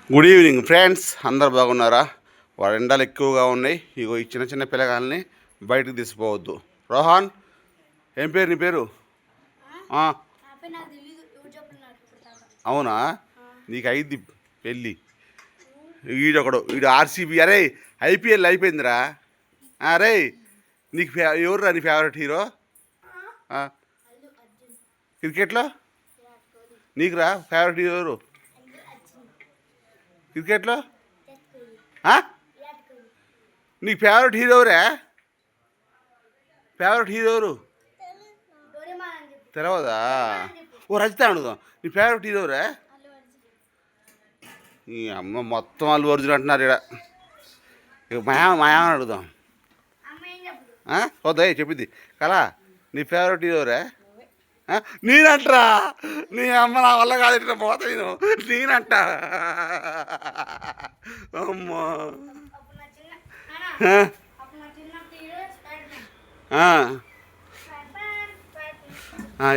Good evening friends, అందరు బాగున్నారా? వాళ్ళ ఎండలు ఎక్కువగా ఉన్నాయి. ఇగో ఈ చిన్న చిన్న పిల్లగాల్ని బయటకు తీసిపోవద్దు. రోహన్, ఏం పేరు నీ పేరు? అవునా, నీకు అయింది పెళ్ళి. వీడు ఆర్సీబీ. అరే ఐపీఎల్ అయిపోయిందిరా. అరే నీకు ఎవర్రా నీ ఫేవరెట్ హీరో క్రికెట్లో? నీకురా ఫేవరెట్ హీరో ఎవరు క్రికెట్లో? నీకు ఫేవరెట్ హీరో ఎవరా? ఫేవరెట్ హీరో ఎవరు తెలవదా? ఓ రజిత అడుగుదాం, నీ ఫేవరెట్ హీరో ఎవరా? ఈ అమ్మ మొత్తం అల్లు అర్జున్ అంటున్నారు ఇక్కడ. ఇక మాయా అడుగుదాం. వద్దా చెప్పింది కలా. నీ ఫేవరెట్ హీరో ఎవరా? నేనంటరా. నీ అమ్మ నా వల్ల కాదు, ఇట్లా పోతా నేను. నేనంట అమ్మా.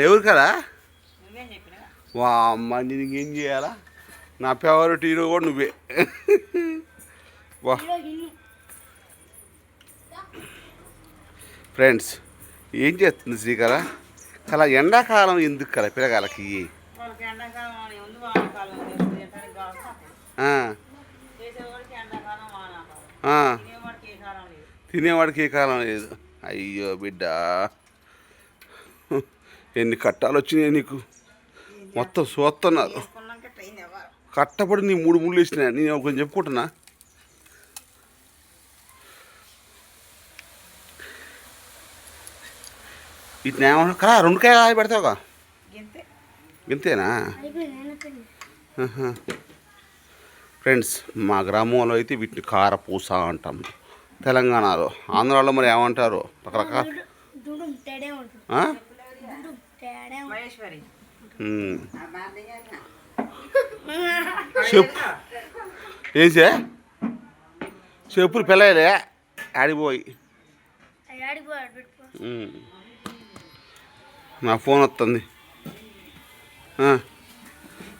ఎవరు కదా? వా అమ్మ, నేను ఏం చేయాలా? నా ఫేవరెట్ హీరో కూడా నువ్వే. వా ఫ్రెండ్స్, ఏం చేస్తుంది శ్రీకళ? అలా ఎండాకాలం ఎందుకు కదా పిల్లగాలకి? తినేవాడికి ఏ కాలం లేదు. అయ్యో బిడ్డ, ఎన్ని కట్టాలు వచ్చినాయి నీకు? మొత్తం చూస్తున్నారు. కట్టపడి నీ మూడు ముళ్ళు వేసినా. నేను ఒక చెప్పుకుంటున్నా. ఇట్లా ఏమన్నా కదా, రెండు కాయలు పెడతావుగా? ఇంతేనా ఫ్రెండ్స్? మా గ్రామంలో అయితే వీటిని కారపూస అంటాం. తెలంగాణలో, ఆంధ్రాలో మరి ఏమంటారు? రకరకాల. చెప్పు ఏసే చెప్పులు పిల్లలే ఆడిపోయి. నా ఫోన్ వస్తుంది.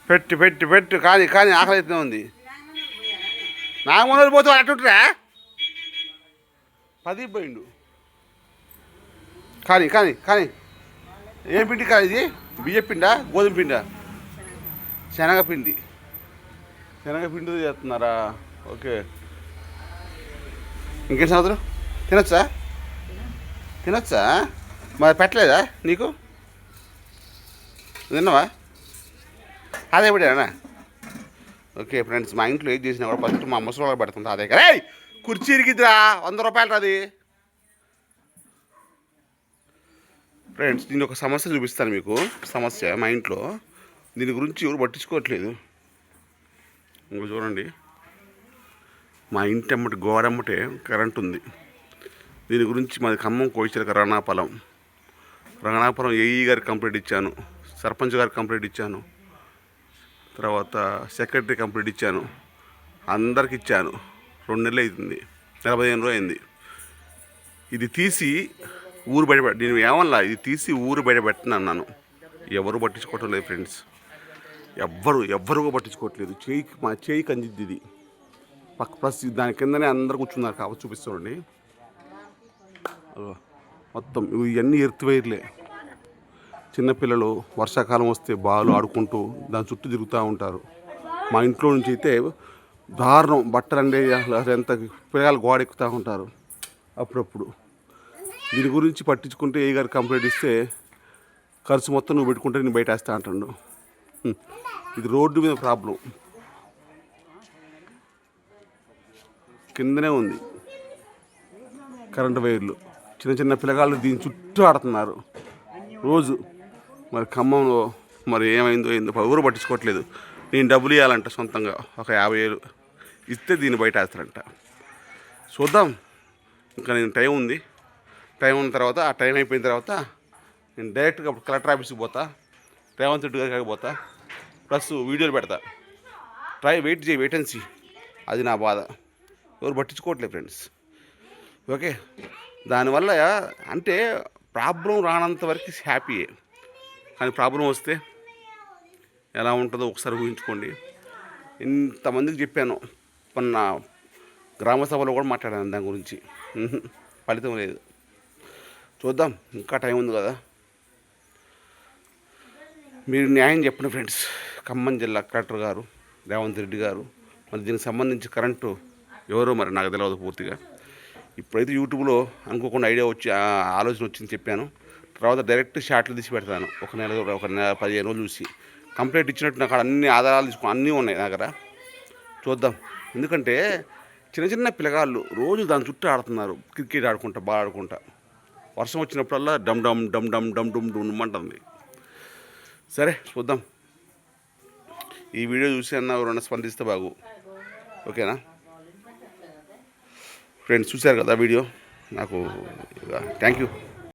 పెట్టు పెట్టు పెట్టు. కానీ కానీ ఆకలి అయితే ఉంది. నాకు మొదలు పోతే అట్టుంటరా? 10 పోయిండు. కానీ కానీ కానీ ఏం పిండి కాదు ఇది? బియ్య పిండా, గోధుమ పిండా? శనగపిండి. శనగపిండితో చేస్తున్నారా? ఓకే. ఇంకేం సంవత్సరం తినొచ్చా? తినొచ్చా? మరి పెట్టలేదా నీకు? తిన్నావా? అదే పడానా? ఓకే ఫ్రెండ్స్, మా ఇంట్లో ఏది చేసినా కూడా ఫస్ట్ మా ముసలి వాళ్ళకి పెడుతుంటా. అదే కదా. కుర్చీ ఇరిగిద్దిరా, 100 రూపాయలు రాది. ఫ్రెండ్స్, నేను ఒక సమస్య చూపిస్తాను మీకు. సమస్య మా ఇంట్లో, దీని గురించి ఎవరు పట్టించుకోవట్లేదు. ఇంకో చూడండి, మా ఇంటి అమ్మటి గోడమ్మటే కరెంట్ ఉంది. దీని గురించి మాది ఖమ్మం కోయిచలక రణాపురం ఏఈ గారికి కంప్లైంట్ ఇచ్చాను, సర్పంచ్ గారికి కంప్లైంట్ ఇచ్చాను, తర్వాత సెక్రటరీ కంప్లైంట్ ఇచ్చాను, అందరికి ఇచ్చాను. 2 నెలలు అవుతుంది, 45 రోజులు అయింది. ఇది తీసి ఊరు బయట నేను ఏమన్నా ఇది తీసి ఊరు బయట పెట్టను అన్నాను. ఎవరు పట్టించుకోవటం లేదు ఫ్రెండ్స్. ఎవ్వరు పట్టించుకోవట్లేదు. మా చేయి కందిద్ది ఇది. ప్లస్ దాని కిందనే అందరు కూర్చున్నారు కాబట్టి చూపిస్తామండి. మొత్తం ఇవన్నీ ఎర్త్ వైర్లే. చిన్నపిల్లలు వర్షాకాలం వస్తే బాలు ఆడుకుంటూ దాని చుట్టూ తిరుగుతూ ఉంటారు. మా ఇంట్లో నుంచి అయితే దారుణం, బట్టలు అండి ఎంత పిల్లగాలు గోడ ఎక్కుతూ ఉంటారు అప్పుడప్పుడు. దీని గురించి పట్టించుకుంటే ఏ గారు కంప్లైంట్ ఇస్తే ఖర్చు మొత్తం నువ్వు పెట్టుకుంటే నేను బయట వేస్తా అంటాడు. ఇది రోడ్డు మీద ప్రాబ్లం. కిందనే ఉంది కరెంటు వైర్లు. చిన్న చిన్న పిల్లగాళ్ళు దీని చుట్టూ ఆడుతున్నారు రోజు. మరి ఖమ్మంలో మరి ఏమైందో ఎవరు పట్టించుకోవట్లేదు. నేను డబ్బులు ఇవ్వాలంట సొంతంగా, ఒక 50,000 ఇస్తే దీన్ని బయట వేస్తారంట. చూద్దాం, ఇంకా నేను టైం ఉంది. టైం ఉన్న తర్వాత, ఆ టైం అయిపోయిన తర్వాత నేను డైరెక్ట్గా కలెక్టర్ ఆఫీస్కి పోతా, రేవంత్ రెడ్డి గారికి పోతా, ప్లస్ వీడియోలు పెడతా. Wait and see. అది నా బాధ. ఎవరు పట్టించుకోవట్లేదు ఫ్రెండ్స్. ఓకే, దానివల్ల అంటే ప్రాబ్లం రానంత వరకు హ్యాపీయే, కానీ ప్రాబ్లం వస్తే ఎలా ఉంటుందో ఒకసారి ఊహించుకోండి. ఇంతమందికి చెప్పాను, మొన్న గ్రామ సభలో కూడా మాట్లాడాను దాని గురించి. ఫలితం లేదు. చూద్దాం, ఇంకా టైం ఉంది కదా. మీరు న్యాయం చెప్పండి ఫ్రెండ్స్. ఖమ్మం జిల్లా కలెక్టర్ గారు రేవంత్ రెడ్డి గారు, మరి దీనికి సంబంధించి కరెంటు ఎవరో మరి నాకు తెలియదు పూర్తిగా. ఇప్పుడైతే యూట్యూబ్లో అనుకోకుండా ఐడియా వచ్చి ఆలోచన వచ్చింది చెప్పాను. తర్వాత డైరెక్ట్ షార్ట్లు తీసి పెడతాను, ఒక నెల 15 రోజులు చూసి. కంప్లైంట్ ఇచ్చినట్టు నాకు అన్ని ఆధారాలు తీసుకుని అన్నీ ఉన్నాయి నా దగ్గర. చూద్దాం. ఎందుకంటే చిన్న చిన్న పిల్లగాళ్ళు రోజు దాని చుట్టూ ఆడుతున్నారు, క్రికెట్ ఆడుకుంటా, బాగా ఆడుకుంటా. వర్షం వచ్చినప్పుడల్లా డమ్ డమ్ డమ్ డమ్ డమ్ డుమ్ డుమ్ అంటుంది. సరే చూద్దాం. ఈ వీడియో చూసి అన్న ఎవరన్నా స్పందిస్తే బాగు. ఓకేనా ఫ్రెండ్స్, చూశారు కదా వీడియో. నాకు థ్యాంక్ యూ.